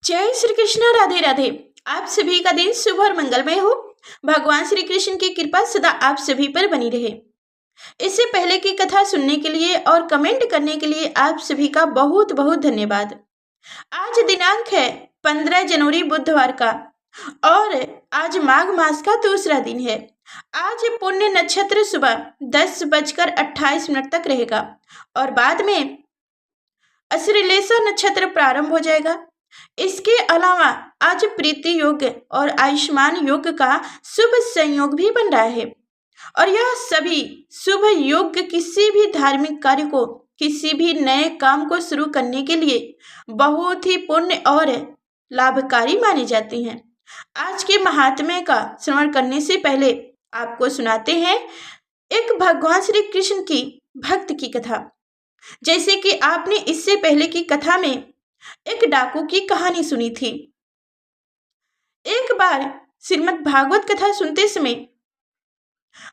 जय श्री कृष्ण। राधे राधे। आप सभी का दिन शुभ और मंगलमय हो। भगवान श्री कृष्ण की कृपा सदा आप सभी पर बनी रहे। इससे पहले की कथा सुनने के लिए और कमेंट करने के लिए आप सभी का बहुत बहुत धन्यवाद। आज दिनांक है 15 जनवरी बुधवार का और आज माघ मास का दूसरा दिन है। आज पुण्य नक्षत्र सुबह 10:28 तक रहेगा और बाद में अश्लेषा नक्षत्र प्रारंभ हो जाएगा। इसके अलावा आज प्रीति योग और आयुष्मान योग का शुभ संयोग भी बन रहा है और यह सभी शुभ योग किसी भी धार्मिक कार्य को, किसी भी नए काम को शुरू करने के लिए बहुत ही पुण्य और लाभकारी माने जाते हैं। आज के महात्म्य का श्रवण करने से पहले आपको सुनाते हैं एक भगवान श्री कृष्ण की भक्त की कथा। जैसे कि आपने इससे पहले की कथा में एक डाकू की कहानी सुनी थी। एक बार श्रीमद् भागवत कथा सुनते समय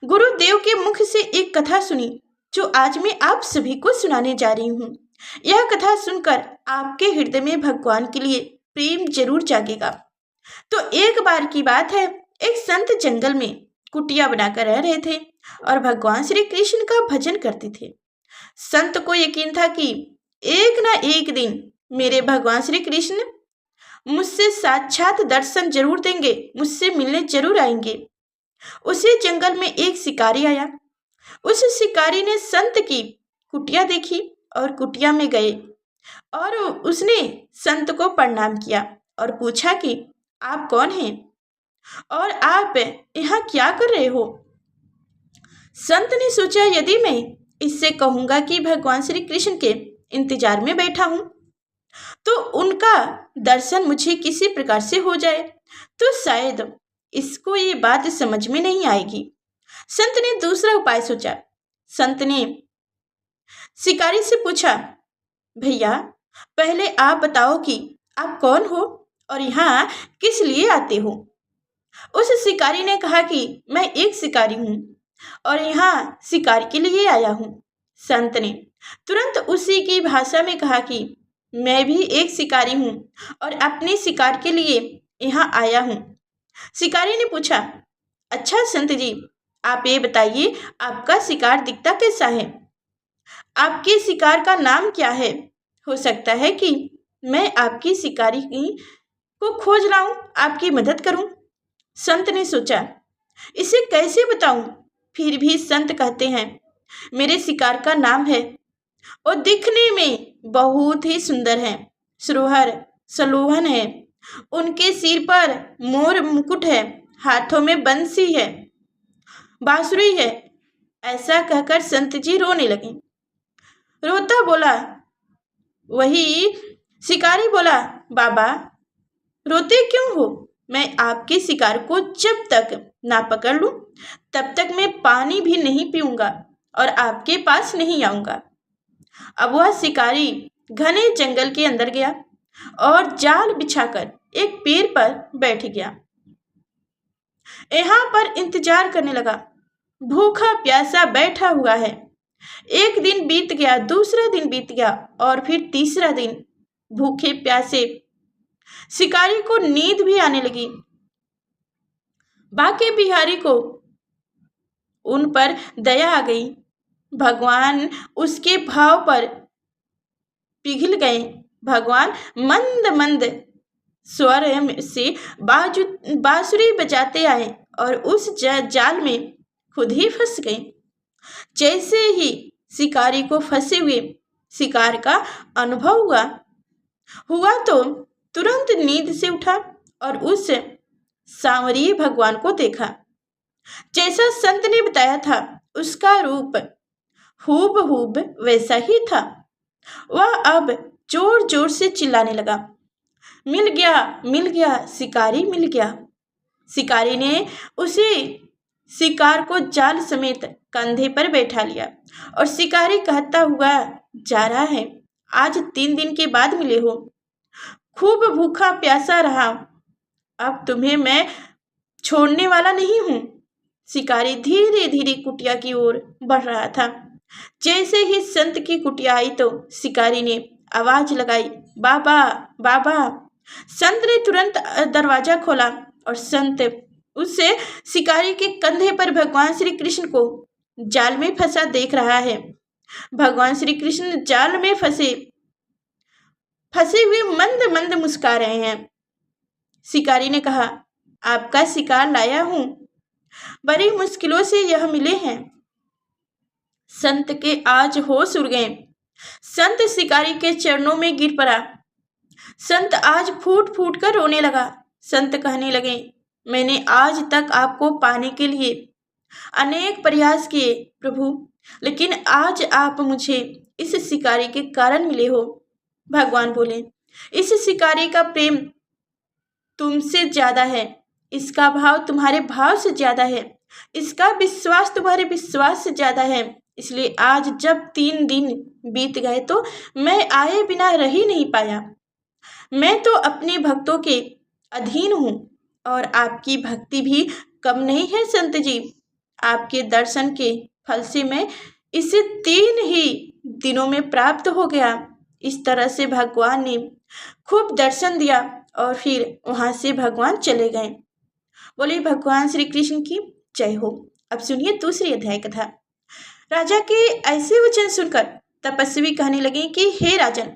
गुरुदेव के मुख से एक कथा सुनी जो आज मैं आप सभी को सुनाने जा रही हूँ। यह कथा सुनकर आपके हृदय में भगवान के लिए प्रेम जरूर जागेगा। तो एक बार की बात है, एक संत जंगल में कुटिया बनाकर रह रहे थे और भगवान श्री कृष्ण का भजन करते थे। संत को यकीन था कि एक ना एक दिन मेरे भगवान श्री कृष्ण मुझसे साक्षात दर्शन जरूर देंगे, मुझसे मिलने जरूर आएंगे। उसी जंगल में एक शिकारी आया। उस शिकारी ने संत की कुटिया देखी और कुटिया में गए और उसने संत को प्रणाम किया और पूछा कि आप कौन हैं और आप यहाँ क्या कर रहे हो। संत ने सोचा यदि मैं इससे कहूंगा कि भगवान श्री कृष्ण के इंतजार में बैठा हूं तो उनका दर्शन मुझे किसी प्रकार से हो जाए तो शायद इसको ये बात समझ में नहीं आएगी। संत ने दूसरा उपाय सोचा। संत ने शिकारी से पूछा, भैया पहले आप बताओ कि आप कौन हो और यहाँ किस लिए आते हो। उस शिकारी ने कहा कि मैं एक शिकारी हूँ और यहाँ शिकार के लिए आया हूँ। संत ने तुरंत उसी की भाषा में कहा कि मैं भी एक शिकारी हूँ और अपने शिकार के लिए यहाँ आया हूँ। शिकारी ने पूछा, अच्छा संत जी, आप ये बताइए आपका शिकार दिखता कैसा है, आपके शिकार का नाम क्या है। हो सकता है कि मैं आपकी शिकारी को खोज लाऊं, आपकी मदद करूं। संत ने सोचा इसे कैसे बताऊं। फिर भी संत कहते हैं, मेरे शिकार का नाम है और दिखने में बहुत ही सुंदर है, सुरहर सलोहन है, उनके सिर पर मोर मुकुट है, हाथों में बंसी है, बांसुरी है। ऐसा कहकर संत जी रोने लगे। रोता बोला, वही शिकारी बोला, बाबा रोते क्यों हो, मैं आपके शिकार को जब तक ना पकड़ लूं तब तक मैं पानी भी नहीं पीऊंगा और आपके पास नहीं आऊंगा। अब वह शिकारी घने जंगल के अंदर गया और जाल बिछाकर एक पेड़ पर बैठ गया। यहाँ पर इंतजार करने लगा। भूखा प्यासा बैठा हुआ है। एक दिन बीत गया, दूसरा दिन बीत गया और फिर तीसरा दिन। भूखे प्यासे शिकारी को नींद भी आने लगी। बाके बिहारी को उन पर दया आ गई। भगवान उसके भाव पर पिघल गए। भगवान मंद मंद स्वर से बांसुरी बजाते आए और उस जाल में खुद ही फंस गए। जैसे ही शिकारी को फंसे हुए शिकार का अनुभव हुआ तो तुरंत नींद से उठा और उस सांवरिये भगवान को देखा। जैसा संत ने बताया था उसका रूप हूबहूब वैसा ही था। वह अब जोर जोर से चिल्लाने लगा, मिल गया, शिकारी मिल गया। शिकारी ने उसे शिकार को जाल समेत कंधे पर बैठा लिया और शिकारी कहता हुआ जा रहा है, आज 3 दिन के बाद मिले हो, खूब भूखा प्यासा रहा, अब तुम्हें मैं छोड़ने वाला नहीं हूँ। शिकारी धीरे धीरे कुटिया की ओर बढ़ रहा था। जैसे ही संत की कुटिया आई तो शिकारी ने आवाज लगाई, बाबा बाबा। संत ने तुरंत दरवाजा खोला और संत उससे शिकारी के कंधे पर भगवान श्री कृष्ण को जाल में फंसा देख रहा है। भगवान श्री कृष्ण जाल में फंसे हुए मंद मंद मुस्कुरा रहे हैं। शिकारी ने कहा, आपका शिकार लाया हूं, बड़ी मुश्किलों से यह मिले हैं। संत के आज होश उड़ गए। संत शिकारी के चरणों में गिर पड़ा। संत आज फूट फूट कर रोने लगा। संत कहने लगे, मैंने आज तक आपको पाने के लिए अनेक प्रयास किए प्रभु, लेकिन आज आप मुझे इस शिकारी के कारण मिले हो। भगवान बोले, इस शिकारी का प्रेम तुमसे ज्यादा है, इसका भाव तुम्हारे भाव से ज्यादा है, इसका विश्वास तुम्हारे विश्वास से ज्यादा है। इसलिए आज जब 3 दिन बीत गए तो मैं आए बिना रह ही नहीं पाया। मैं तो अपने भक्तों के अधीन हूँ और आपकी भक्ति भी कम नहीं है संत जी। आपके दर्शन के फल से मैं इसे 3 ही दिनों में प्राप्त हो गया। इस तरह से भगवान ने खूब दर्शन दिया और फिर वहां से भगवान चले गए। बोले भगवान श्री कृष्ण की जय हो। अब सुनिए दूसरी अध्याय कथा। राजा के ऐसे वचन सुनकर तपस्वी कहने लगे कि हे राजन,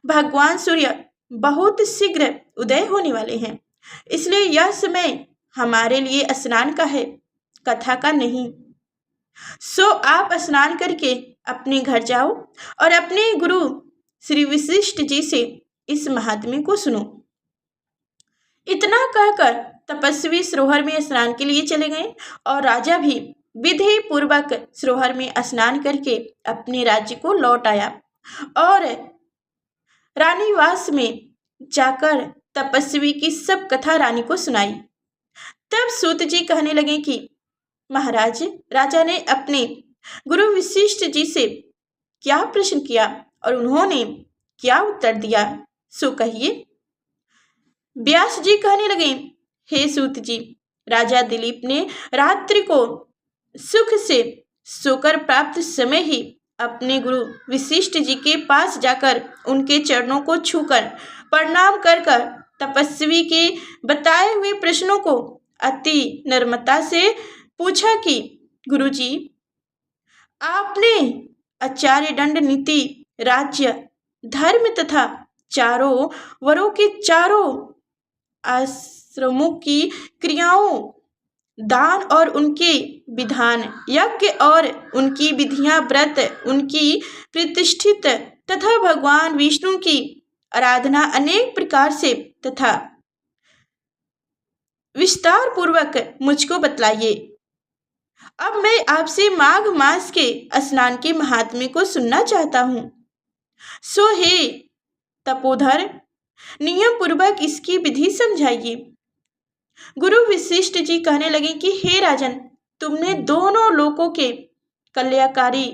भगवान सूर्य बहुत शीघ्र उदय होने वाले हैं, इसलिए यह समय हमारे लिए स्नान का है, कथा का नहीं। सो आप स्नान करके अपने घर जाओ और अपने गुरु श्री वशिष्ठ जी से इस महात्म्य को सुनो। इतना कहकर तपस्वी सरोवर में स्नान के लिए चले गए और राजा भी विधि पूर्वक सरोवर में स्नान करके अपने राज्य को लौट आया और रानीवास में जाकर तपस्वी की सब कथा रानी को सुनाई। तब सूत जी कहने लगे कि महाराज, राजा ने अपने गुरु वशिष्ठ जी से क्या प्रश्न किया और उन्होंने क्या उत्तर दिया, सो कहिए। व्यास जी कहने लगे, हे सूत जी, राजा दिलीप ने रात्रि को सुख से सोकर प्राप्त समय ही अपने गुरु वशिष्ठ जी के पास जाकर उनके चरणों को छूकर प्रणाम कर तपस्वी के बताए हुए प्रश्नों को अति नम्रता से पूछा कि गुरुजी, आपने आचार्य दंड नीति, राज्य, धर्म तथा चारों वरों के चारों आश्रमों की क्रियाओं, दान और उनके विधान, यज्ञ और उनकी विधियां, व्रत उनकी प्रतिष्ठित तथा भगवान विष्णु की आराधना अनेक प्रकार से तथा विस्तार पूर्वक मुझको बतलाइए। अब मैं आपसे माघ मास के स्नान के महात्म्य को सुनना चाहता हूँ। सो हे तपोधर, नियम पूर्वक इसकी विधि समझाइए। गुरु वशिष्ठ जी कहने लगे कि हे राजन, तुमने दोनों लोकों के कल्याणकारी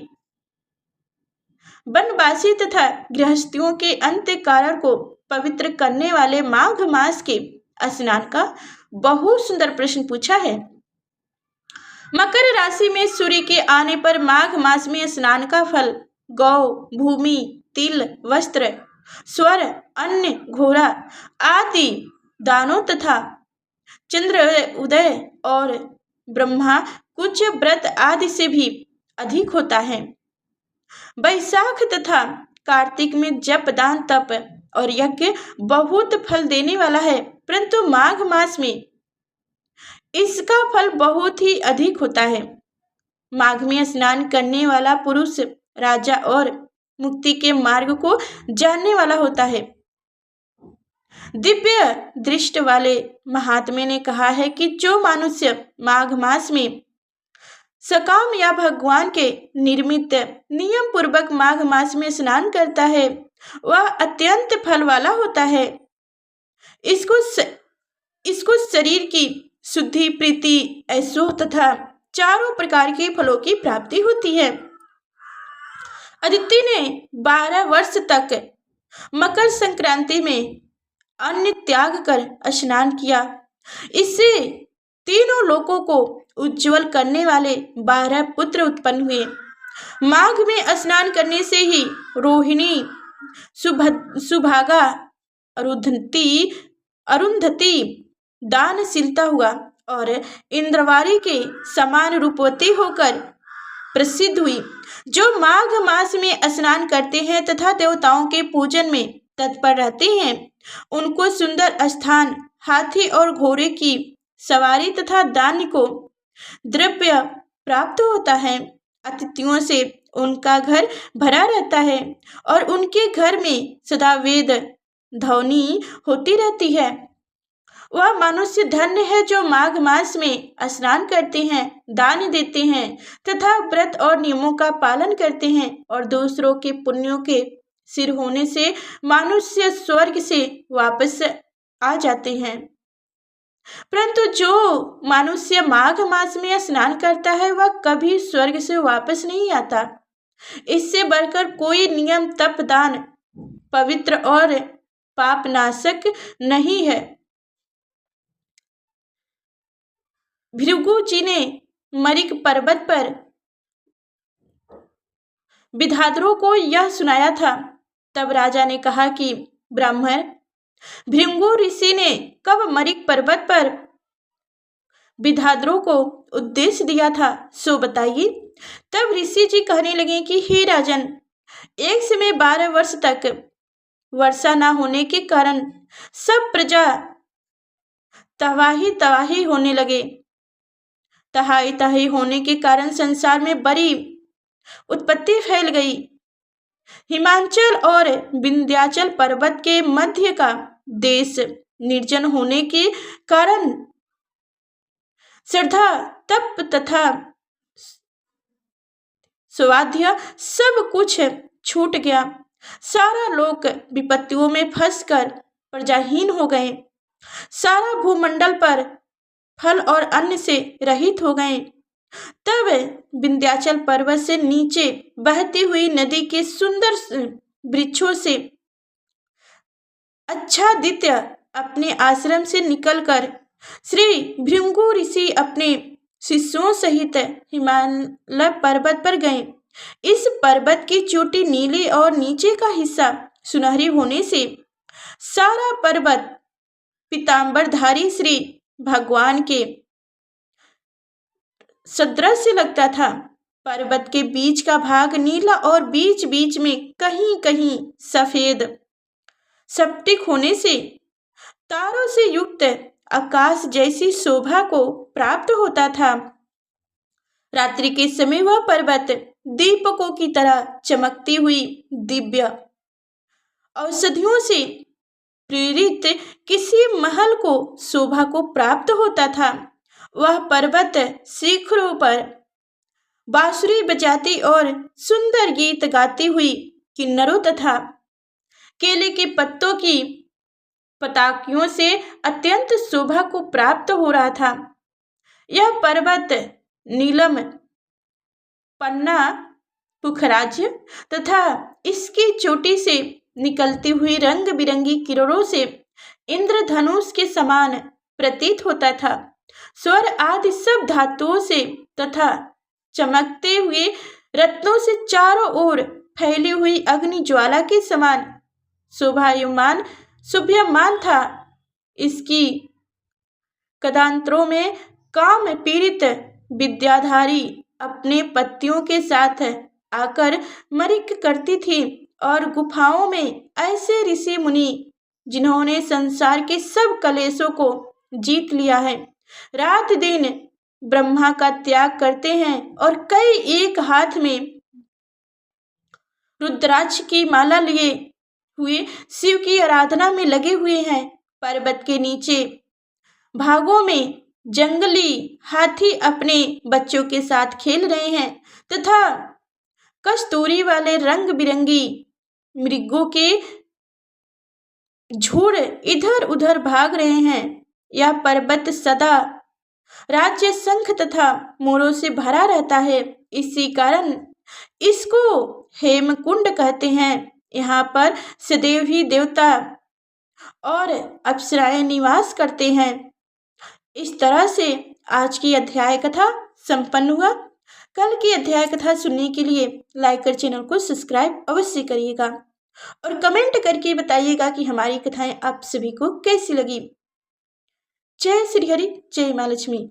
वनवासी तथा गृहस्थियों के अंत्यकारण को पवित्र करने वाले माघ मास के स्नान का बहुत सुंदर प्रश्न पूछा है। मकर राशि में सूर्य के आने पर माघ मास में स्नान का फल गौ, भूमि, तिल, वस्त्र, स्वर, अन्न, घोड़ा आदि दानों तथा चंद्र उदय और ब्रह्मा कुछ व्रत आदि से भी अधिक होता है। वैशाख तथा कार्तिक में जप, दान, तप और यज्ञ बहुत फल देने वाला है, परंतु माघ मास में इसका फल बहुत ही अधिक होता है। माघ में स्नान करने वाला पुरुष राजा और मुक्ति के मार्ग को जानने वाला होता है। दिव्य दृष्टि वाले महात्मे ने कहा है कि जो मनुष्य माघ मास में सकाम या भगवान के निर्मित नियम पूर्वक माघ मास में स्नान करता है, वह अत्यंत फल वाला होता है। इसको शरीर की शुद्धि, प्रीति, ऐश्वर्य तथा चारों प्रकार के फलों की प्राप्ति होती है। अदिति ने 12 वर्ष तक मकर संक्रांति में अन्न त्याग कर स्नान किया। इससे तीनों लोकों को उज्जवल करने वाले 12 पुत्र उत्पन्न हुए। माघ में स्नान करने से ही रोहिणी, सुभागा, अरुंधति दानशीलता हुआ और इंद्रवारी के समान रूपवती होकर प्रसिद्ध हुई। जो माघ मास में स्नान करते हैं तथा देवताओं के पूजन में तत्पर रहते हैं, उनको सुंदर स्थान, हाथी और घोड़े की सवारी तथा दान को द्रव्य प्राप्त होता है। अतिथियों से उनका घर भरा रहता है और उनके घर में सदा वेद ध्वनि होती रहती है। वह मनुष्य धन्य है जो माघ मास में स्नान करते हैं, दान देते हैं तथा व्रत और नियमों का पालन करते हैं और दूसरों के पुण्यों के सिर होने से मनुष्य स्वर्ग से वापस आ जाते हैं। परंतु जो मनुष्य माघ मास में स्नान करता है वह कभी स्वर्ग से वापस नहीं आता। इससे बढ़कर कोई नियम, तप, दान पवित्र और पापनाशक नहीं है। भृगु जी ने मरिक पर्वत पर विद्याधरों को यह सुनाया था। तब राजा ने कहा कि ब्राह्मण, भृगु ऋषि ने कब मरिक पर्वत पर विद्याधरों को उपदेश दिया था, सो बताइए। तब ऋषि जी कहने लगे कि हे राजन, एक समय 12 वर्ष तक वर्षा न होने के कारण सब प्रजा तबाही होने लगे। तबाही होने के कारण संसार में बड़ी उत्पत्ति फैल गई। हिमाचल और विंध्याचल पर्वत के मध्य का देश निर्जन होने के कारण श्रद्धा, तप तथा स्वाध्याय सब कुछ छूट गया। सारा लोक विपत्तियों में फंसकर प्रजाहीन हो गए। सारा भूमंडल पर फल और अन्न से रहित हो गए। तब विंध्याचल पर्वत से नीचे बहती हुई नदी के सुंदर वृक्षों से आच्छादित अपने आश्रम से निकलकर श्री भृगु ऋषि अपने शिष्यों सहित हिमालय पर्वत पर गए। इस पर्वत की चोटी नीली और नीचे का हिस्सा सुनहरी होने से सारा पर्वत पीतांबरधारी श्री भगवान के सदृश लगता था। पर्वत के बीच का भाग नीला और बीच बीच में कहीं कहीं सफेद स्फटिक होने से तारों से युक्त आकाश जैसी शोभा को प्राप्त होता था। रात्रि के समय वह पर्वत दीपकों की तरह चमकती हुई दिव्य औषधियों से प्रेरित किसी महल को शोभा को प्राप्त होता था। वह पर्वत शिखरों पर बांसुरी बजाती और सुंदर गीत गाती हुई किन्नरों तथा केले के पत्तों की पताकियों से अत्यंत शोभा को प्राप्त हो रहा था। यह पर्वत नीलम, पन्ना, पुखराज तथा इसकी चोटी से निकलती हुई रंग बिरंगी किरणों से इंद्रधनुष के समान प्रतीत होता था। स्वर आदि सब धातुओं से तथा चमकते हुए रत्नों से चारों ओर फैली हुई अग्नि ज्वाला के समान शोभायमान था। इसकी कदांतरों में काम पीड़ित विद्याधारी अपने पतियों के साथ आकर मरिक करती थी और गुफाओं में ऐसे ऋषि मुनि जिन्होंने संसार के सब कलेशों को जीत लिया है, रात दिन ब्रह्मा का त्याग करते हैं और कई एक हाथ में रुद्राक्ष की माला लिए हुए शिव की आराधना में लगे हुए हैं। पर्वत के नीचे भागों में जंगली हाथी अपने बच्चों के साथ खेल रहे हैं तथा कस्तूरी वाले रंग बिरंगी मृगों के झुंड इधर उधर भाग रहे हैं। यह पर्वत सदा राज्य शंख तथा मोरों से भरा रहता है। इसी कारण इसको हेमकुंड कहते हैं। यहाँ पर सदैव ही देवता और अप्सराएं निवास करते हैं। इस तरह से आज की अध्याय कथा संपन्न हुआ। कल की अध्याय कथा सुनने के लिए लाइक कर चैनल को सब्सक्राइब अवश्य करिएगा। और कमेंट करके बताइएगा कि हमारी कथाएं आप सभी को कैसी लगी। जय श्री हरि, जय माँ लक्ष्मी।